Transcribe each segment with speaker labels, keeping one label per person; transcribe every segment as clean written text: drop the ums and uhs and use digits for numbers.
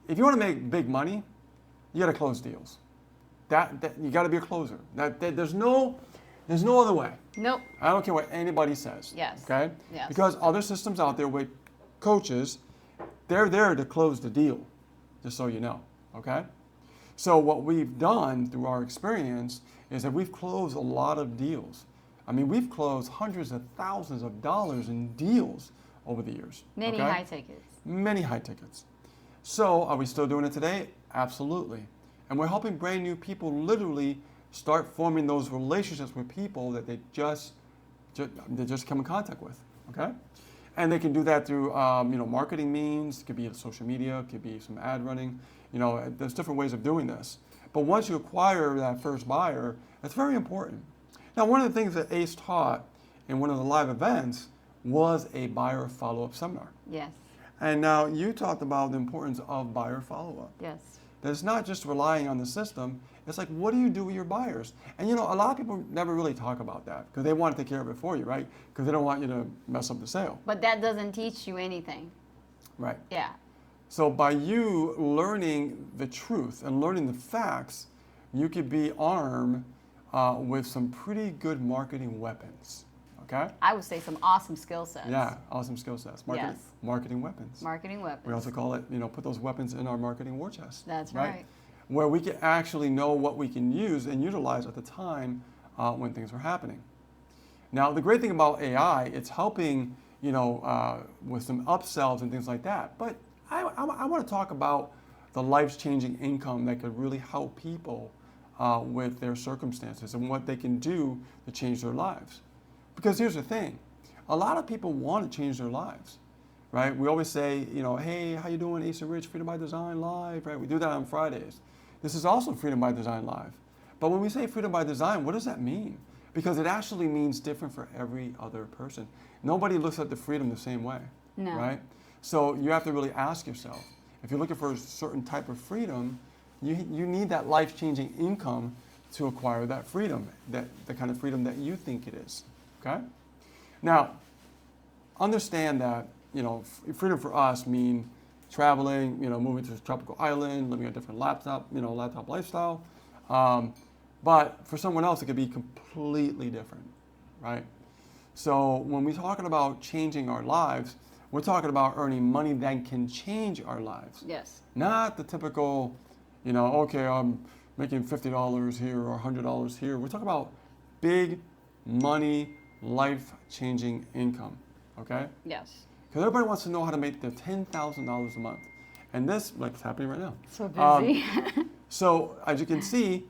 Speaker 1: if you want to make big money, you got to close deals. That you got to be a closer. There's no other way.
Speaker 2: Nope.
Speaker 1: I don't care what anybody says.
Speaker 2: Yes.
Speaker 1: Okay?
Speaker 2: Yes.
Speaker 1: Because other systems out there with coaches, they're there to close the deal, just so you know. Okay? So what we've done through our experience is that we've closed a lot of deals. I mean, we've closed hundreds of thousands of dollars in deals over the years.
Speaker 2: Many
Speaker 1: okay?
Speaker 2: high tickets.
Speaker 1: Many high tickets. So are we still doing it today? Absolutely. And we're helping brand new people literally start forming those relationships with people that they just come in contact with, okay? And they can do that through marketing means. It could be social media, it could be some ad running. There's different ways of doing this. But once you acquire that first buyer, that's very important. Now, one of the things that ACE taught in one of the live events was a buyer follow-up seminar.
Speaker 2: Yes.
Speaker 1: And now you talked about the importance of buyer follow-up.
Speaker 2: Yes.
Speaker 1: That it's not just relying on the system. It's like, what do you do with your buyers? And a lot of people never really talk about that because they want to take care of it for you, right? Because they don't want you to mess up the sale.
Speaker 2: But that doesn't teach you anything.
Speaker 1: Right.
Speaker 2: Yeah.
Speaker 1: So by you learning the truth and learning the facts, you could be armed with some pretty good marketing weapons. Okay?
Speaker 2: I would say some awesome skill sets.
Speaker 1: Yeah, awesome skill sets.
Speaker 2: Yes.
Speaker 1: Marketing weapons.
Speaker 2: Marketing weapons.
Speaker 1: We also call it, put those weapons in our marketing war chest.
Speaker 2: That's right.
Speaker 1: Where we can actually know what we can use and utilize at the time when things are happening. Now, the great thing about AI, it's helping, with some upsells and things like that. But I want to talk about the life-changing income that could really help people with their circumstances and what they can do to change their lives. Because here's the thing, a lot of people want to change their lives, right? We always say, hey, how you doing, Ace and Rich, Freedom by Design Live, right? We do that on Fridays. This is also Freedom by Design Live. But when we say Freedom by Design, what does that mean? Because it actually means different for every other person. Nobody looks at the freedom the same way, right? So you have to really ask yourself, if you're looking for a certain type of freedom, you need that life-changing income to acquire that freedom, the kind of freedom that you think it is. Okay? Now, understand that, freedom for us mean traveling, moving to a tropical island, living a different laptop lifestyle. But for someone else, it could be completely different, right? So when we're talking about changing our lives, we're talking about earning money that can change our lives.
Speaker 2: Yes.
Speaker 1: Not the typical, okay, I'm making $50 here or $100 here. We're talking about big money, life-changing income, okay?
Speaker 2: Yes.
Speaker 1: Because everybody wants to know how to make their $10,000 a month. And this, like, it's happening right now.
Speaker 2: So busy.
Speaker 1: So, as you can see,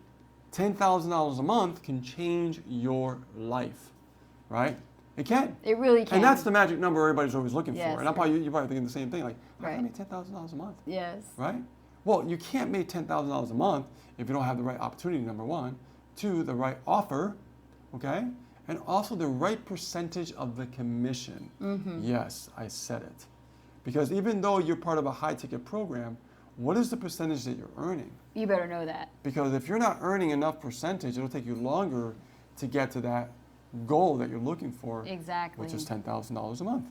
Speaker 1: $10,000 a month can change your life, right? It can.
Speaker 2: It really can.
Speaker 1: And that's the magic number everybody's always looking
Speaker 2: Yes.
Speaker 1: for. And you're probably thinking the same thing, like, how can I make $10,000 a month?
Speaker 2: Yes.
Speaker 1: Right? Well, you can't make $10,000 a month if you don't have the right opportunity, number one. Two, the right offer, okay? And also the right percentage of the commission. Mm-hmm. Yes, I said it. Because even though you're part of a high-ticket program, what is the percentage that you're earning?
Speaker 2: You better know that.
Speaker 1: Because if you're not earning enough percentage, it'll take you longer to get to that goal that you're looking for,
Speaker 2: Exactly.
Speaker 1: which is $10,000 a month.